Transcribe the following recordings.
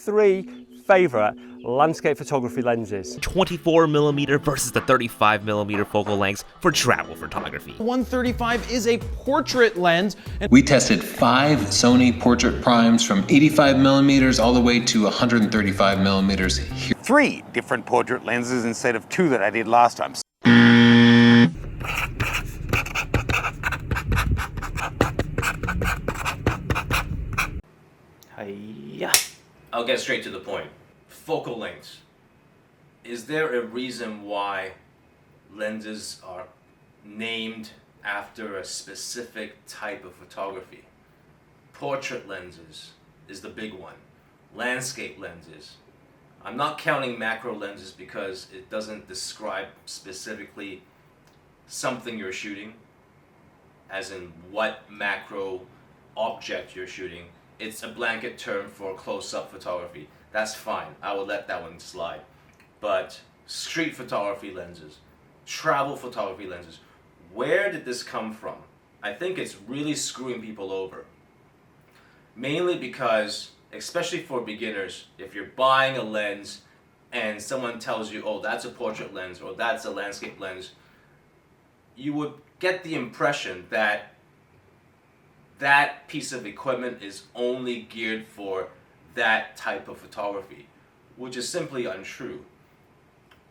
three favourite landscape photography lenses. 24mm versus the 35mm focal lengths for travel photography. 135 is a portrait lens. We tested 5 Sony portrait primes from 85mm all the way to 135mm here. 3 different portrait lenses instead of 2 that I did last time. Hiya. I'll get straight to the point. Focal lengths. Is there a reason why lenses are named after a specific type of photography? Portrait lenses is the big one. Landscape lenses. I'm not counting macro lenses because it doesn't describe specifically something you're shooting, as in what macro object you're shooting. It's a blanket term for close-up photography. That's fine. I will let that one slide. But street photography lenses, travel photography lenses, where did this come from? I think it's really screwing people over. Mainly because, especially for beginners, if you're buying a lens and someone tells you, oh, that's a portrait lens or that's a landscape lens, you would get the impression that that piece of equipment is only geared for that type of photography, which is simply untrue.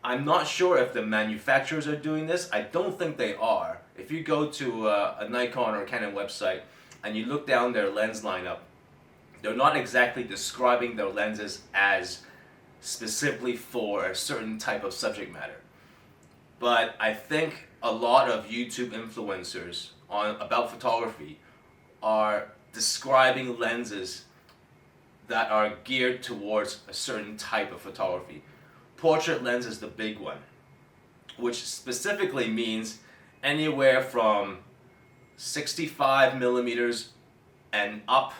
I'm not sure if the manufacturers are doing this. I don't think they are. If you go to a Nikon or Canon website and you look down their lens lineup, they're not exactly describing their lenses as specifically for a certain type of subject matter. But I think a lot of YouTube influencers about photography are describing lenses that are geared towards a certain type of photography. Portrait lens is the big one, which specifically means anywhere from 65mm and up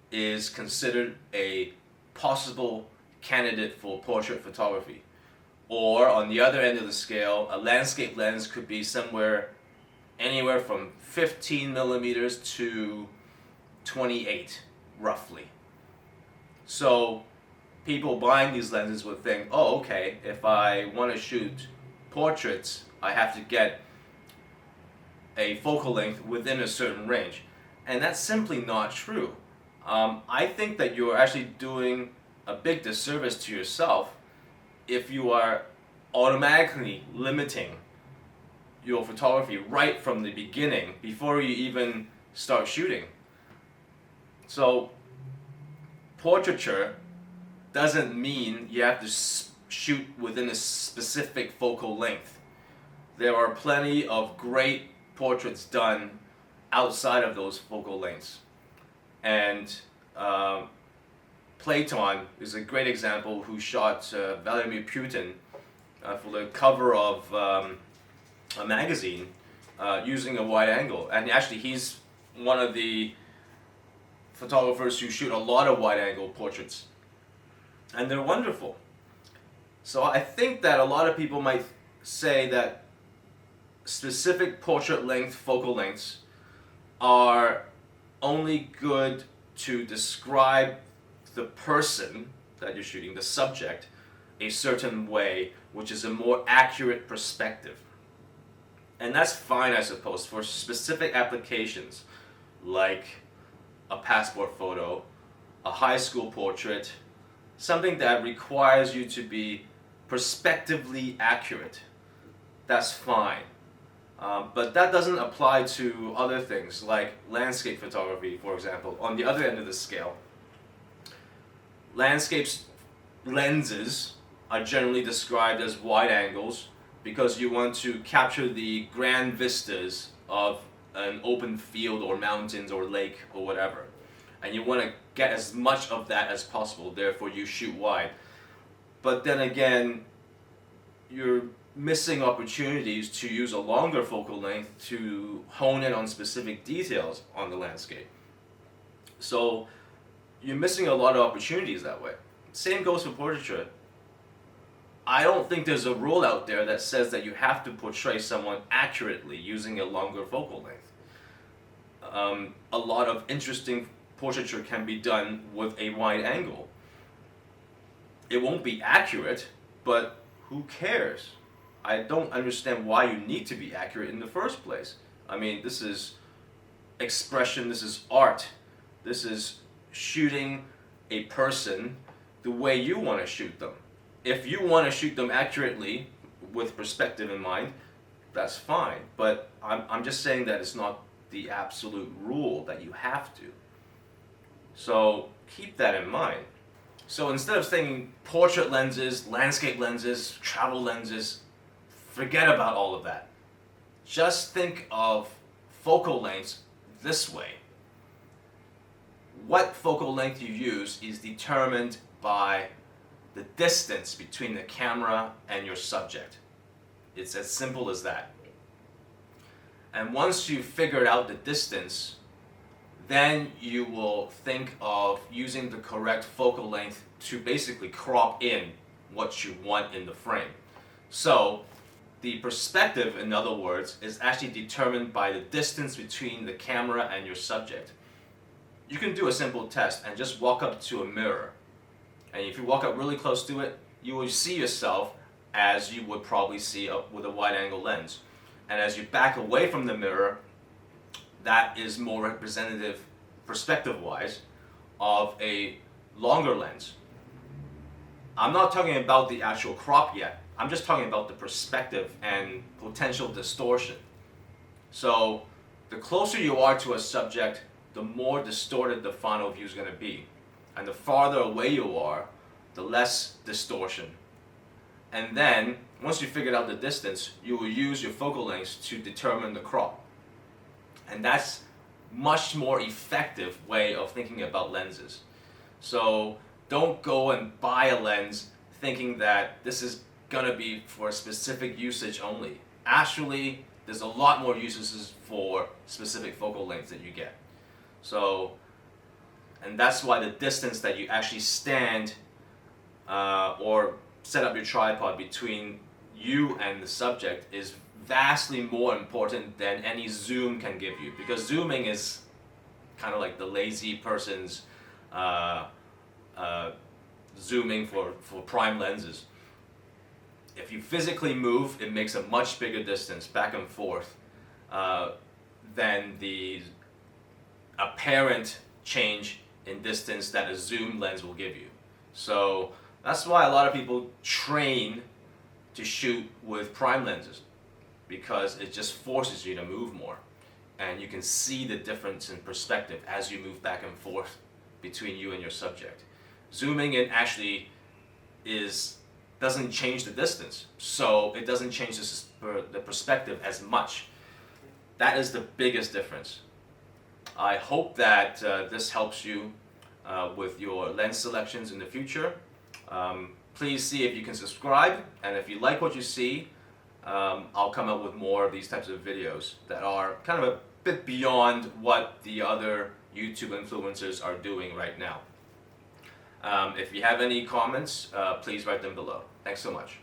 is considered a possible candidate for portrait photography. Or on the other end of the scale, a landscape lens could be anywhere from 15mm to 28, roughly. So people buying these lenses would think, oh, okay, if I want to shoot portraits, I have to get a focal length within a certain range. And that's simply not true. I think that you're actually doing a big disservice to yourself if you are automatically limiting your photography right from the beginning before you even start shooting. So portraiture doesn't mean you have to shoot within a specific focal length. There are plenty of great portraits done outside of those focal lengths. And Platon is a great example who shot Vladimir Putin for the cover of a magazine using a wide angle. And actually he's one of the photographers who shoot a lot of wide angle portraits. And they're wonderful. So I think that a lot of people might say that specific portrait length focal lengths are only good to describe the person that you're shooting, the subject, a certain way, which is a more accurate perspective. And that's fine, I suppose, for specific applications like a passport photo, a high school portrait, something that requires you to be perspectively accurate. That's fine. But that doesn't apply to other things like landscape photography, for example. On the other end of the scale, landscapes lenses are generally described as wide angles because you want to capture the grand vistas of an open field or mountains or lake or whatever. And you want to get as much of that as possible, therefore you shoot wide. But then again, you're missing opportunities to use a longer focal length to hone in on specific details on the landscape. So you're missing a lot of opportunities that way. Same goes for portraiture. I don't think there's a rule out there that says that you have to portray someone accurately using a longer focal length. A lot of interesting portraiture can be done with a wide angle. It won't be accurate, but who cares? I don't understand why you need to be accurate in the first place. I mean, this is expression, this is art, this is shooting a person the way you want to shoot them. If you want to shoot them accurately with perspective in mind, that's fine. But I'm just saying that it's not the absolute rule that you have to. So keep that in mind. So instead of saying portrait lenses, landscape lenses, travel lenses, forget about all of that. Just think of focal lengths this way. What focal length you use is determined by the distance between the camera and your subject. It's as simple as that. And once you've figured out the distance, then you will think of using the correct focal length to basically crop in what you want in the frame. So the perspective, in other words, is actually determined by the distance between the camera and your subject. You can do a simple test and just walk up to a mirror. And if you walk up really close to it, you will see yourself as you would probably see with a wide-angle lens. And as you back away from the mirror, that is more representative, perspective-wise, of a longer lens. I'm not talking about the actual crop yet. I'm just talking about the perspective and potential distortion. So the closer you are to a subject, the more distorted the final view is going to be. And the farther away you are, the less distortion. And then, once you figured out the distance, you will use your focal lengths to determine the crop. And that's much more effective way of thinking about lenses. So don't go and buy a lens thinking that this is gonna be for a specific usage only. Actually, there's a lot more uses for specific focal lengths that you get. So, and that's why the distance that you actually stand or set up your tripod between you and the subject is vastly more important than any zoom can give you, because zooming is kind of like the lazy person's zooming for prime lenses. If you physically move, it makes a much bigger distance back and forth than the apparent change in distance that a zoom lens will give you. So that's why a lot of people train to shoot with prime lenses, because it just forces you to move more, and you can see the difference in perspective as you move back and forth between you and your subject. Zooming in actually doesn't change the distance, so it doesn't change the perspective as much. That is the biggest difference. I hope that this helps you with your lens selections in the future. Please see if you can subscribe, and if you like what you see, I'll come up with more of these types of videos that are kind of a bit beyond what the other YouTube influencers are doing right now. If you have any comments, please write them below. Thanks so much.